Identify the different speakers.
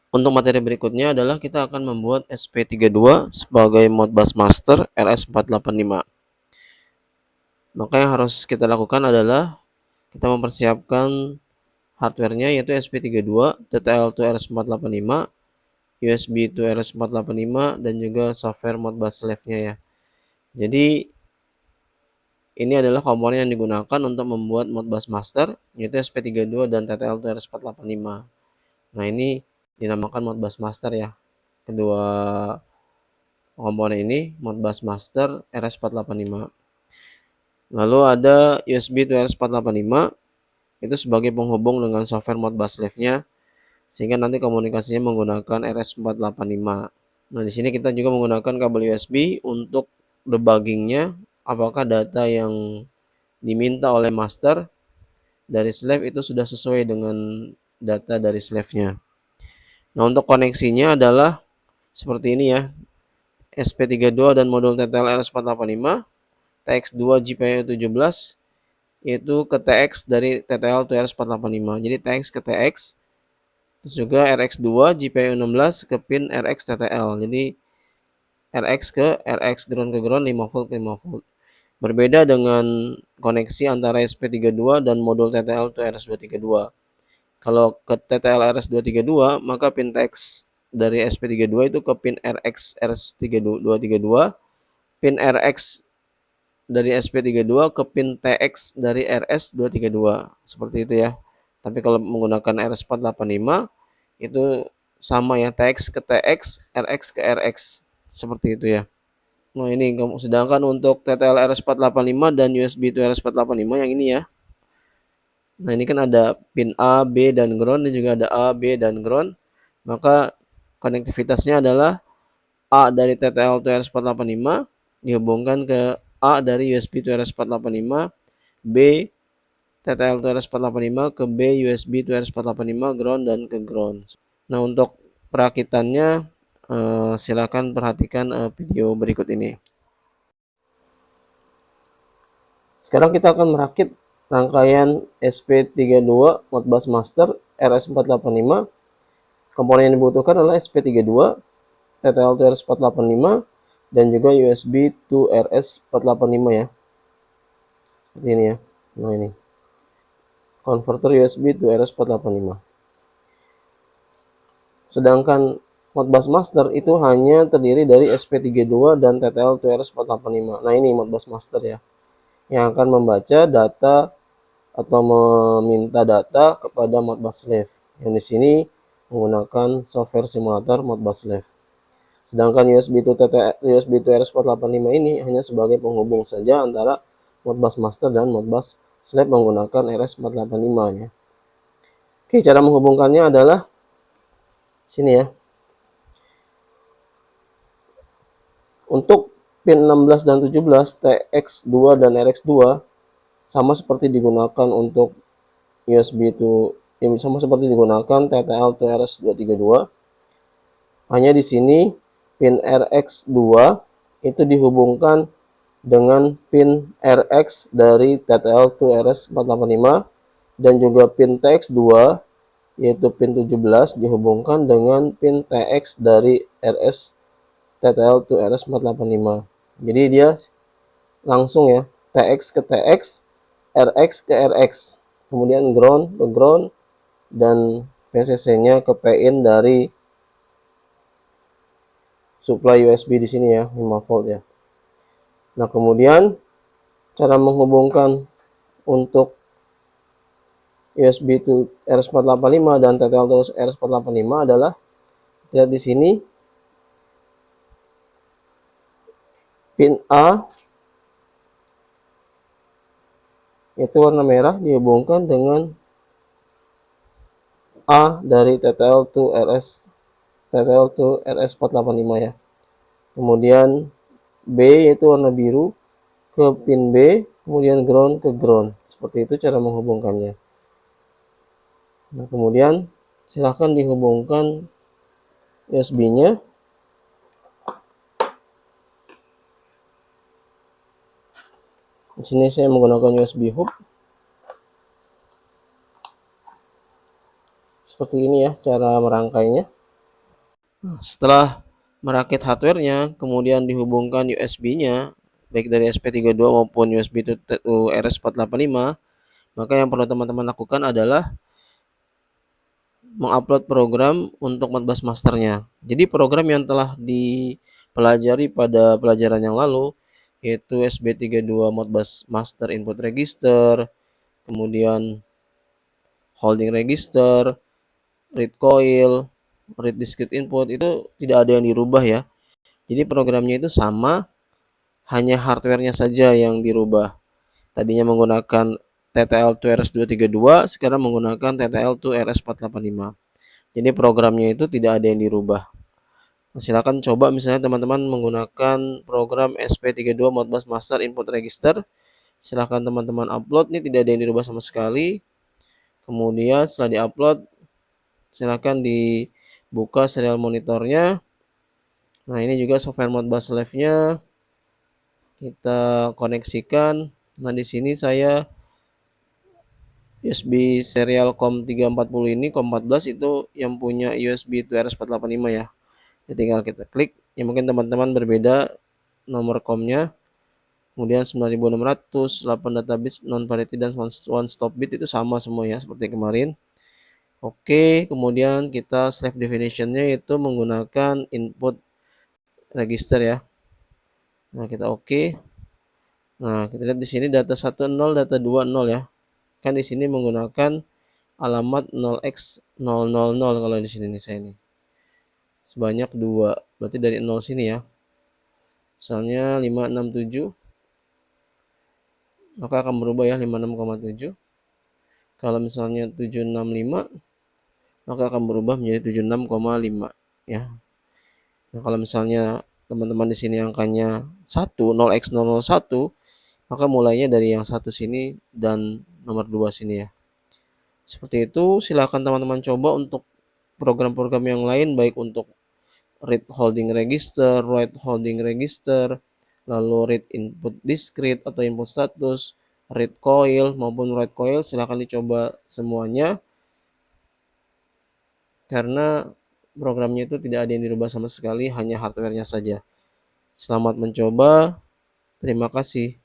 Speaker 1: Untuk materi berikutnya adalah kita akan membuat SP32 sebagai Modbus Master RS485. Maka yang harus kita lakukan adalah kita mempersiapkan hardware-nya yaitu SP32, TTL2 RS485, USB to RS485 dan juga software Modbus Live-nya ya. Jadi ini adalah komponen yang digunakan untuk membuat Modbus Master yaitu SP32 dan TTL2 RS485. Nah, ini dinamakan Modbus Master ya. Kedua komponen ini Modbus Master RS485. Lalu ada USB to RS485 itu sebagai penghubung dengan software Modbus Live-nya sehingga nanti komunikasinya menggunakan RS485. Nah, di sini kita juga menggunakan kabel USB untuk debuggingnya apakah data yang diminta oleh master dari slave itu sudah sesuai dengan data dari slave-nya. Nah, untuk koneksinya adalah seperti ini ya. SP32 dan modul TTL RS485, TX2 GPIO 17 yaitu ke TX dari TTL to RS485. Jadi TX ke TX, terus juga RX2 GPIO 16 ke pin RX TTL. Jadi RX ke RX, ground ke ground 5 volt 5 volt. Berbeda dengan koneksi antara SP32 dan modul TTL to RS232. Kalau ke TTL RS232, maka pin TX dari SP32 itu ke pin RX RS232, pin RX dari SP32 ke pin TX dari RS232. Seperti itu ya. Tapi kalau menggunakan RS485 itu sama ya, TX ke TX, RX ke RX. Seperti itu ya. Nah, ini sedangkan untuk TTL RS485 dan USB to RS485 yang ini ya. Nah, ini kan ada pin A, B, dan ground, dan juga ada A, B, dan ground. Maka konektivitasnya adalah A dari TTL to RS485 dihubungkan ke A dari USB to RS485, B TTL to RS485 ke B USB to RS485 ground dan ke ground. Nah, untuk perakitannya silakan perhatikan video berikut ini. Sekarang kita akan merakit rangkaian SP32 Modbus Master RS485. Komponen yang dibutuhkan adalah SP32, TTL to RS485, dan juga USB to RS485 ya. Seperti ini ya. Nah, ini converter USB to RS485. Sedangkan Modbus Master itu hanya terdiri dari SP32 dan TTL to RS485. Nah, ini Modbus Master ya, yang akan membaca data atau meminta data kepada Modbus Slave. Yang di sini menggunakan software simulator Modbus Slave. Sedangkan USB to RS485 ini hanya sebagai penghubung saja antara Modbus Master dan Modbus Slave menggunakan RS485 ya. Oke, cara menghubungkannya adalah sini ya. Untuk pin 16 dan 17 TX2 dan RX2 sama seperti digunakan untuk USB to sama seperti digunakan TTL to RS232. Hanya di sini pin RX2 itu dihubungkan dengan pin RX dari TTL to RS485 dan juga pin TX2 yaitu pin 17 dihubungkan dengan pin TX dari RS TTL to RS485. Jadi dia langsung ya, TX ke TX, RX ke RX, kemudian ground ke ground, dan PCC-nya ke pin dari supply USB di sini ya, 5 volt ya. Nah, kemudian cara menghubungkan untuk USB to RS485 dan TTL terus RS485 adalah lihat di sini pin A itu warna merah dihubungkan dengan A dari TTL to RS485 ya. Kemudian B yaitu warna biru ke pin B, kemudian ground ke ground. Seperti itu cara menghubungkannya. Nah, kemudian silahkan dihubungkan USB-nya. Di sini saya menggunakan USB hub. Seperti ini ya cara merangkainya. Nah, setelah merakit hardware-nya, kemudian dihubungkan USB-nya, baik dari SP32 maupun USB to RS485, maka yang perlu teman-teman lakukan adalah mengupload program untuk Modbus Master-nya. Jadi program yang telah dipelajari pada pelajaran yang lalu, yaitu SB32 Modbus Master Input Register, kemudian Holding Register, Read Coil, Read Discrete Input, itu tidak ada yang dirubah ya. Jadi programnya itu sama, hanya hardware-nya saja yang dirubah. Tadinya menggunakan TTL2 RS232, sekarang menggunakan TTL2 RS485. Jadi programnya itu tidak ada yang dirubah. Nah, silakan coba misalnya teman-teman menggunakan program SP32 Modbus Master Input Register. Silakan teman-teman upload, ini tidak ada yang dirubah sama sekali. Kemudian setelah diupload, silakan dibuka serial monitornya. Nah, ini juga software Modbus Live-nya kita koneksikan. Nah, di sini saya USB serial COM340 ini, COM14 itu yang punya USB to RS485 ya. Jadi tinggal kita klik. Ya mungkin teman-teman berbeda nomor COM-nya. Kemudian 9600, 8 database, non parity dan one stop bit itu sama semua ya seperti kemarin. Oke, kemudian kita select definition-nya itu menggunakan input register ya. Nah, kita oke. Nah, kita lihat di sini data 10, data 20 ya. Kan di sini menggunakan alamat 0x000 kalau di sini nih saya nih. Sebanyak 2. Berarti dari 0 sini ya. Misalnya 567, maka akan berubah ya 56,7. Kalau misalnya 765, maka akan berubah menjadi 76,5 ya. Nah, kalau misalnya teman-teman di sini angkanya 1, 0x001, maka mulainya dari yang satu sini dan nomor 2 sini ya. Seperti itu, silakan teman-teman coba untuk program-program yang lain, baik untuk read holding register, write holding register, lalu read input discrete atau input status, read coil maupun write coil, silakan dicoba semuanya karena programnya itu tidak ada yang dirubah sama sekali, hanya hardware-nya saja. Selamat mencoba, terima kasih.